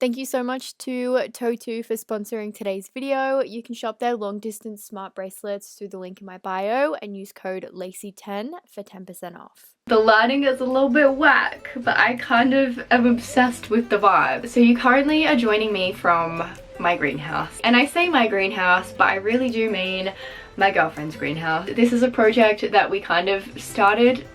Thank you so much to Totwoo for sponsoring today's video. You can shop their long distance smart bracelets through the link in my bio and use code Lacey10 for 10% off. The lighting is a little bit whack, but I kind of am obsessed with the vibe. So you currently are joining me from my greenhouse. And I say my greenhouse, but I really do mean my girlfriend's greenhouse. This is a project that we kind of started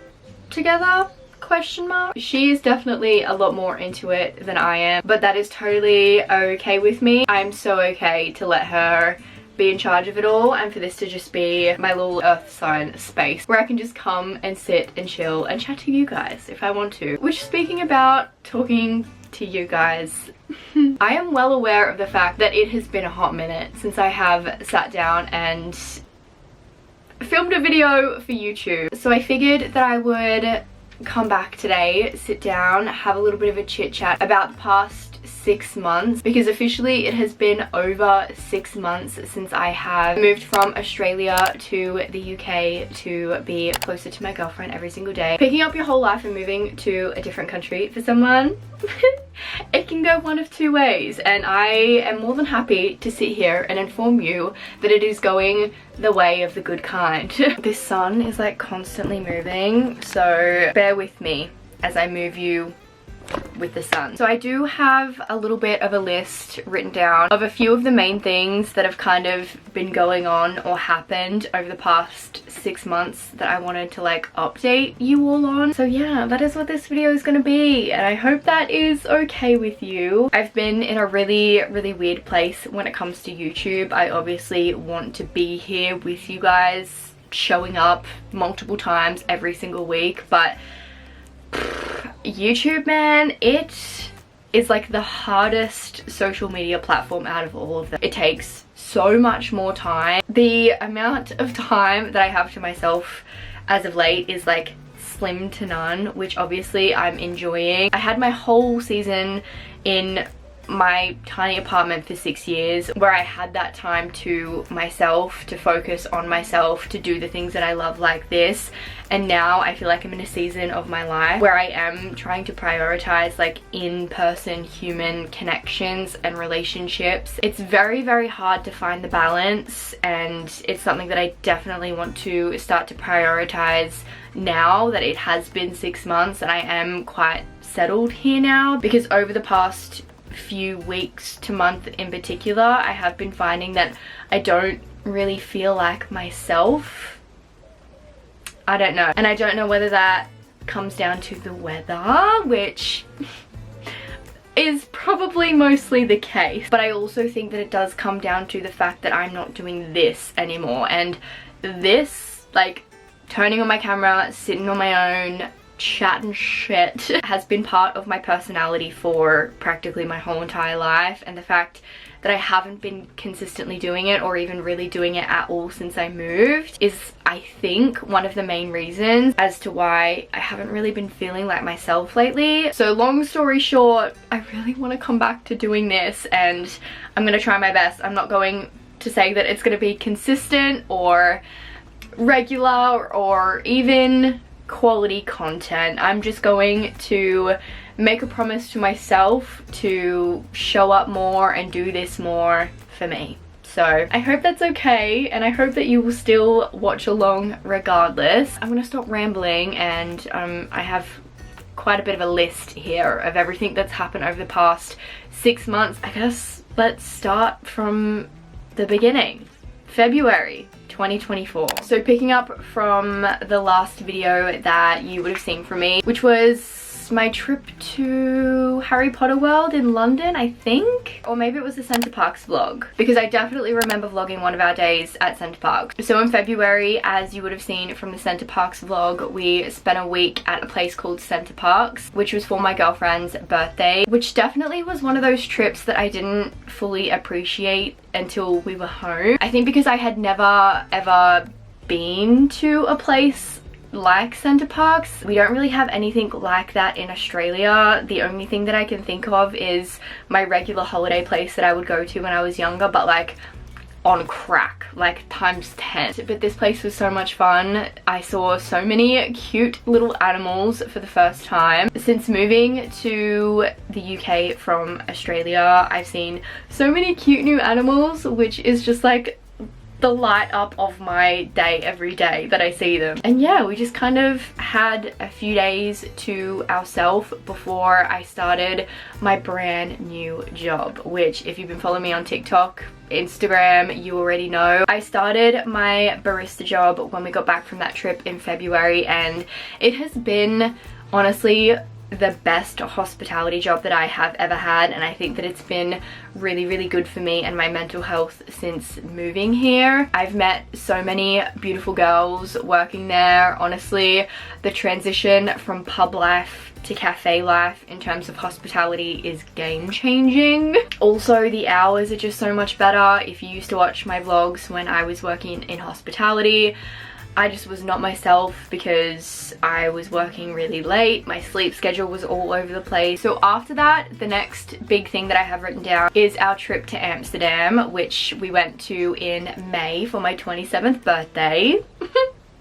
together. Question mark. She is definitely a lot more into it than I am, but that is totally okay with me. I'm so okay to let her be in charge of it all and for this to just be my little earth sign space where I can just come and sit and chill and chat to you guys if I want to. Which, speaking about talking to you guys, I am well aware of the fact that it has been a hot minute since I have sat down and filmed a video for YouTube. So I figured that I would come back today, sit down, have a little bit of a chit chat about the past 6 months, because officially it has been over 6 months since I have moved from Australia to the UK to be closer to my girlfriend every single day. Picking up your whole life and moving to a different country for someone, it can go one of two ways, and I am more than happy to sit here and inform you that it is going the way of the good kind. This sun is like constantly moving, so bear with me as I move you with the sun. So I do have a little bit of a list written down of a few of the main things that have kind of been going on or happened over the past 6 months that I wanted to like update you all on. So yeah, that is what this video is going to be, and I hope that is okay with you. I've been in a really weird place when it comes to YouTube. I obviously want to be here with you guys, showing up multiple times every single week, but YouTube, man, it is like the hardest social media platform out of all of them. It takes so much more time. The amount of time that I have to myself as of late is like slim to none, which obviously I'm enjoying. I had my whole season in my tiny apartment for 6 years where I had that time to myself, to focus on myself, to do the things that I love like this. And now I feel like I'm in a season of my life where I am trying to prioritize like in-person human connections and relationships. It's very hard to find the balance, and it's something that I definitely want to start to prioritize now that it has been 6 months and I am quite settled here now. Because over the past few weeks to month in particular, I have been finding that I don't really feel like myself. I don't know, and I don't know whether that comes down to the weather, which is probably mostly the case, but I also think that it does come down to the fact that I'm not doing this anymore. And this, like turning on my camera, sitting on my own, chat and shit, has been part of my personality for practically my whole entire life. And the fact that I haven't been consistently doing it or even really doing it at all since I moved is, I think, one of the main reasons as to why I haven't really been feeling like myself lately. So long story short, I really want to come back to doing this, and I'm going to try my best. I'm not going to say that it's going to be consistent or regular or even quality content. I'm just going to make a promise to myself to show up more and do this more for me. So I hope that's okay, and I hope that you will still watch along regardless. I'm gonna stop rambling, and I have quite a bit of a list here of everything that's happened over the past 6 months. I guess let's start from the beginning. February 2024. So picking up from the last video that you would have seen from me, which was my trip to Harry Potter World in London, I think, or maybe it was the Centre Parks vlog, because I definitely remember vlogging one of our days at Centre Parks. So in February, as you would have seen from the Centre Parks vlog, we spent a week at a place called Centre Parks, which was for my girlfriend's birthday, which definitely was one of those trips that I didn't fully appreciate until we were home. I think because I had never ever been to a place like Centre Parks. We don't really have anything like that in Australia. The only thing that I can think of is my regular holiday place that I would go to when I was younger, but like on crack, like times 10. But this place was so much fun. I saw so many cute little animals for the first time. Since moving to the UK from Australia, I've seen so many cute new animals, which is just like the light up of my day every day that I see them. And yeah, we just kind of had a few days to ourselves before I started my brand new job, which if you've been following me on TikTok, Instagram, you already know. I started my barista job when we got back from that trip in February, and it has been honestly the best hospitality job that I have ever had, and I think that it's been really good for me and my mental health since moving here. I've met so many beautiful girls working there. Honestly, the transition from pub life to cafe life in terms of hospitality is game changing. Also, the hours are just so much better. If you used to watch my vlogs when I was working in hospitality, I just was not myself because I was working really late. My sleep schedule was all over the place. So after that, the next big thing that I have written down is our trip to Amsterdam, which we went to in May for my 27th birthday.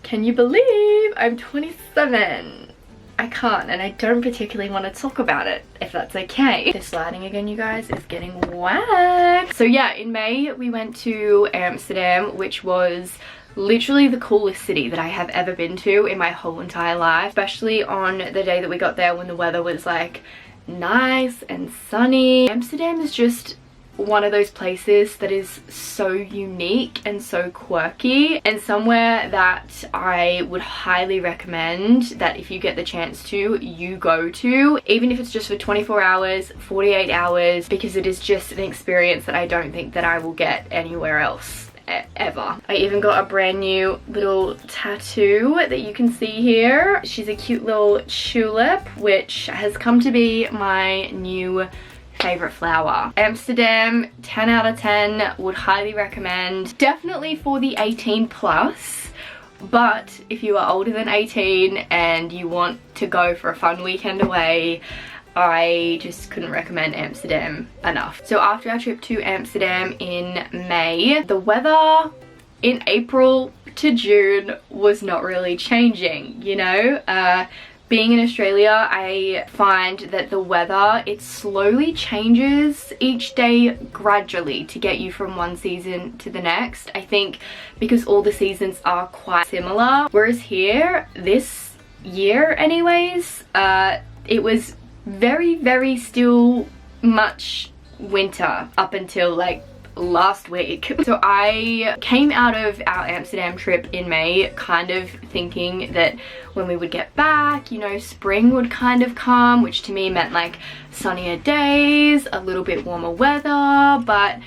Can you believe I'm 27? I can't, and I don't particularly want to talk about it, if that's okay. This lighting again, you guys, is getting whacked. So yeah, in May we went to Amsterdam, which was literally the coolest city that I have ever been to in my whole entire life, especially on the day that we got there when the weather was like nice and sunny. Amsterdam is just one of those places that is so unique and so quirky, and somewhere that I would highly recommend that if you get the chance to, you go to, even if it's just for 24 hours, 48 hours, because it is just an experience that I don't think that I will get anywhere else ever. I even got a brand new little tattoo that you can see here. She's a cute little tulip, which has come to be my new favorite flower. Amsterdam, 10 out of 10, would highly recommend. Definitely for the 18 plus, but if you are older than 18 and you want to go for a fun weekend away, I just couldn't recommend Amsterdam enough. So after our trip to Amsterdam in May, the weather in April to June was not really changing, you know? Being in Australia, I find that the weather, it slowly changes each day gradually to get you from one season to the next. I think because all the seasons are quite similar. Whereas here, this year anyways, it was very still much winter up until like last week. So I came out of our Amsterdam trip in May kind of thinking that when we would get back, you know, spring would kind of come, which to me meant like sunnier days, a little bit warmer weather, but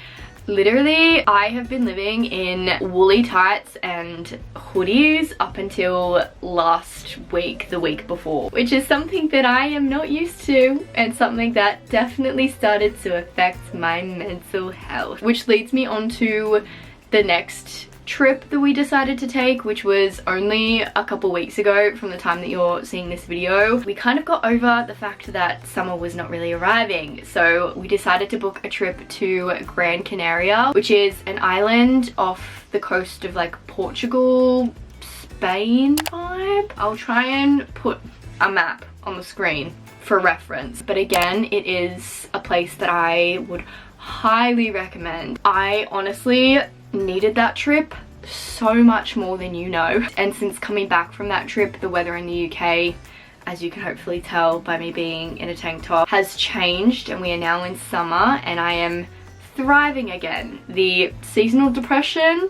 literally I have been living in woolly tights and hoodies up until last week, the week before, which is something that I am not used to, and something that definitely started to affect my mental health. Which leads me on to the next trip that we decided to take, which was only a couple weeks ago from the time that you're seeing this video. We kind of got over the fact that summer was not really arriving, so we decided to book a trip to Gran Canaria, which is an island off the coast of like Portugal, Spain vibe. I'll try and put a map on the screen for reference, but again, it is a place that I would highly recommend. I honestly needed that trip so much more than you know, and since coming back from that trip, the weather in the UK, as you can hopefully tell by me being in a tank top, has changed, and we are now in summer and I am thriving again. The seasonal depression,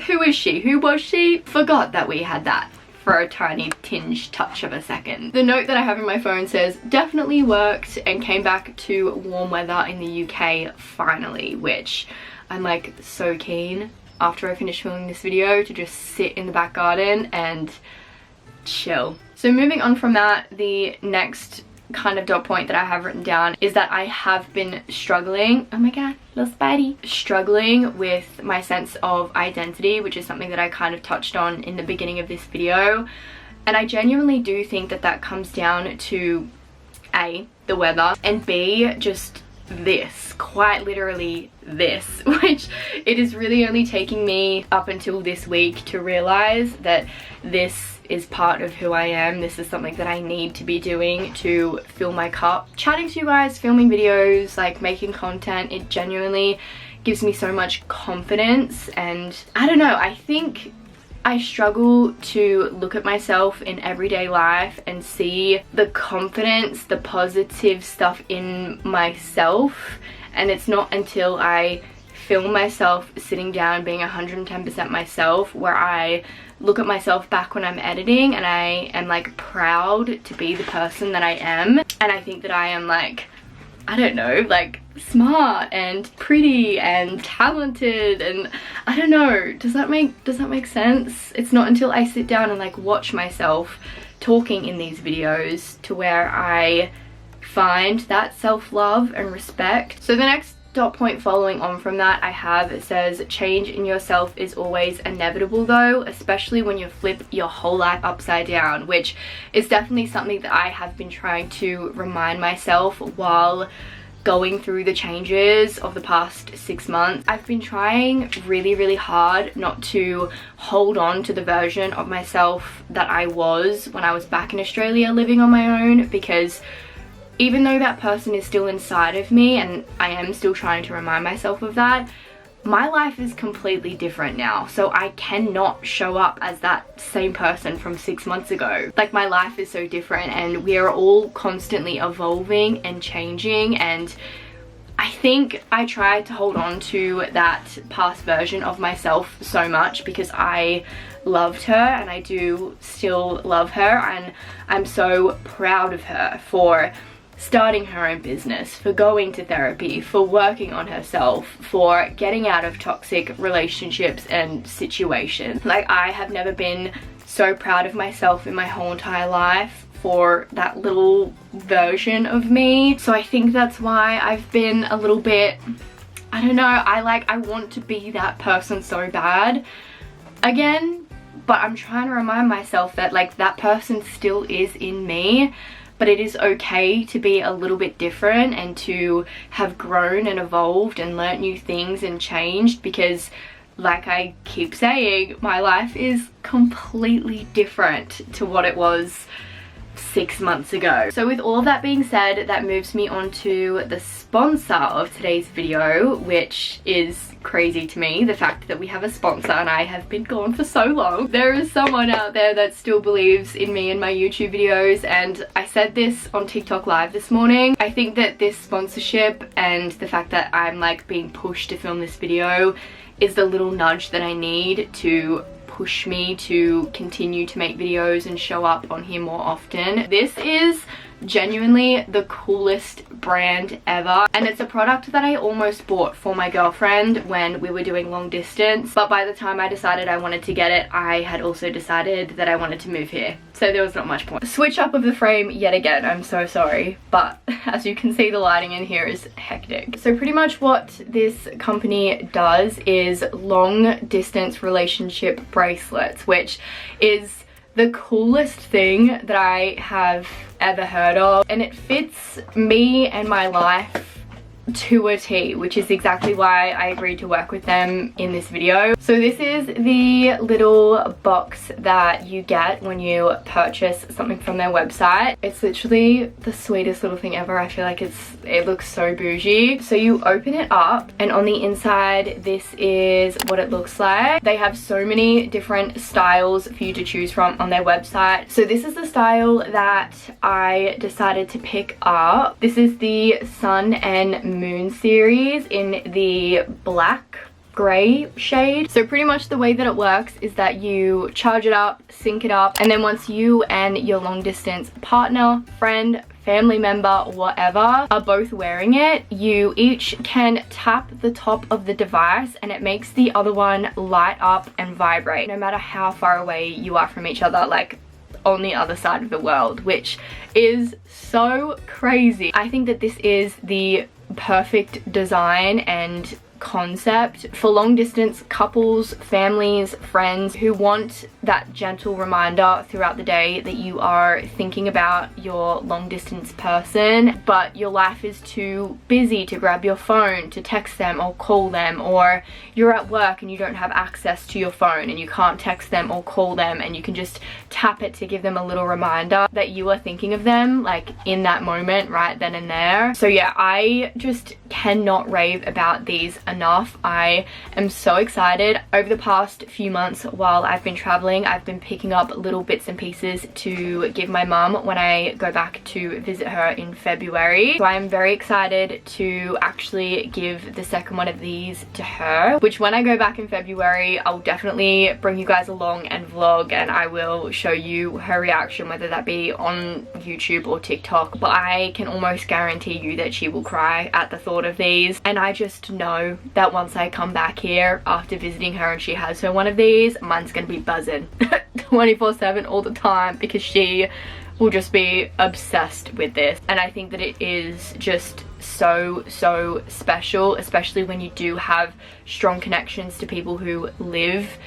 who is she? Who was she? Forgot that we had that for a tiny tinge touch of a second. The note that I have in my phone says, definitely worked and came back to warm weather in the UK finally, which I'm like so keen after I finish filming this video to just sit in the back garden and chill. So moving on from that, the next kind of dot point that I have written down is that I have been struggling, oh my god, little Spidey, struggling with my sense of identity, which is something that I kind of touched on in the beginning of this video. And I genuinely do think that that comes down to A, the weather, and B, just this, quite literally this, which it is really only taking me up until this week to realize that this is part of who I am. This is something that I need to be doing to fill my cup. Chatting to you guys, filming videos, like making content, it genuinely gives me so much confidence. And I don't know, I think I struggle to look at myself in everyday life and see the confidence, the positive stuff in myself, and it's not until I film myself sitting down being 110% myself where I look at myself back when I'm editing and I am like proud to be the person that I am. And I think that I am like, I don't know, like smart and pretty and talented, and I don't know, does that make sense? It's not until I sit down and like watch myself talking in these videos to where I find that self-love and respect. So the next dot point following on from that I have, it says, change in yourself is always inevitable though, especially when you flip your whole life upside down, which is definitely something that I have been trying to remind myself while going through the changes of the past 6 months. I've been trying really hard not to hold on to the version of myself that I was when I was back in Australia living on my own, because even though that person is still inside of me and I am still trying to remind myself of that, my life is completely different now. So I cannot show up as that same person from 6 months ago. Like, my life is so different and we are all constantly evolving and changing, and I think I tried to hold on to that past version of myself so much because I loved her, and I do still love her, and I'm so proud of her for starting her own business, for going to therapy, for working on herself, for getting out of toxic relationships and situations. Like, I have never been so proud of myself in my whole entire life for that little version of me. So I think that's why I've been a little bit, I don't know, I want to be that person so bad again, but I'm trying to remind myself that like that person still is in me. But it is okay to be a little bit different and to have grown and evolved and learnt new things and changed, because like I keep saying, my life is completely different to what it was 6 months ago. So with all of that being said, that moves me on to the sponsor of today's video, which is crazy to me, the fact that we have a sponsor and I have been gone for so long. There is someone out there that still believes in me and my YouTube videos, and I said this on TikTok live this morning. I think that this sponsorship and the fact that I'm like being pushed to film this video is the little nudge that I need to push me to continue to make videos and show up on here more often. This is genuinely the coolest brand ever, and it's a product that I almost bought for my girlfriend when we were doing long distance, but by the time I decided I wanted to get it, I had also decided that I wanted to move here, so there was not much point. Switch up of the frame yet again, I'm so sorry, but as you can see, the lighting in here is hectic. So pretty much what this company does is long distance relationship bracelets, which is the coolest thing that I have ever heard of, and it fits me and my life to a T, which is exactly why I agreed to work with them in this video. So this is the little box that you get when you purchase something from their website. It's literally the sweetest little thing ever. I feel like it looks so bougie. So you open it up, and on the inside this is what it looks like. They have so many different styles for you to choose from on their website. So this is the style that I decided to pick up. This is the Sun and Moon series in the black grey shade. So pretty much the way that it works is that you charge it up, sync it up, and then once you and your long distance partner, friend, family member, whatever, are both wearing it, you each can tap the top of the device and it makes the other one light up and vibrate, no matter how far away you are from each other, like on the other side of the world, which is so crazy. I think that this is the perfect design and concept for long distance couples, families, friends who want that gentle reminder throughout the day that you are thinking about your long distance person, but your life is too busy to grab your phone to text them or call them, or you're at work and you don't have access to your phone and you can't text them or call them, and you can just tap it to give them a little reminder that you are thinking of them like in that moment right then and there. So yeah, I just cannot rave about these enough. I am so excited. Over the past few months while I've been traveling, I've been picking up little bits and pieces to give my mum when I go back to visit her in February. So I'm very excited to actually give the second one of these to her, which when I go back in February, I'll definitely bring you guys along and vlog, and I will show you her reaction, whether that be on YouTube or TikTok. But I can almost guarantee you that she will cry at the thought of these, and I just know that once I come back here after visiting her and she has her one of these, mine's gonna be buzzing 24/7 all the time, because she will just be obsessed with this. And I think that it is just so special, especially when you do have strong connections to people who live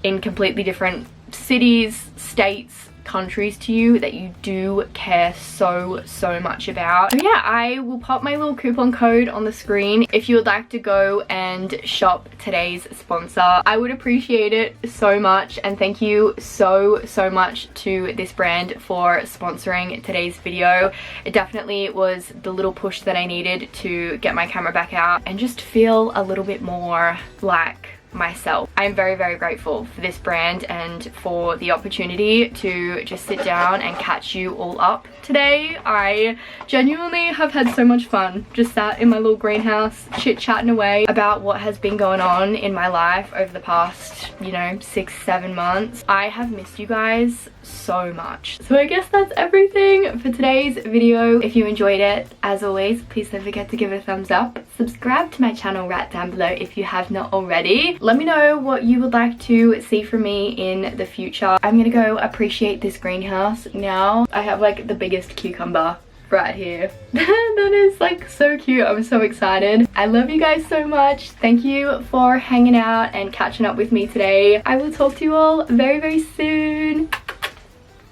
in completely different cities, states, countries to you, that you do care so much about. So yeah, I will pop my little coupon code on the screen if you would like to go and shop today's sponsor. I would appreciate it so much, and thank you so much to this brand for sponsoring today's video. It definitely was the little push that I needed to get my camera back out and just feel a little bit more like myself. I'm very grateful for this brand and for the opportunity to just sit down and catch you all up today. I genuinely have had so much fun just sat in my little greenhouse chit-chatting away about what has been going on in my life over the past, you know, 6-7 months. I have missed you guys so much. So I guess that's everything for today's video. If you enjoyed it, as always, please don't forget to give it a thumbs up. Subscribe to my channel right down below if you have not already. Let me know what you would like to see from me in the future. I'm gonna go appreciate this greenhouse now. I have like the biggest cucumber right here. That is like so cute. I'm so excited. I love you guys so much. Thank you for hanging out and catching up with me today. I will talk to you all very soon.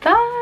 Bye.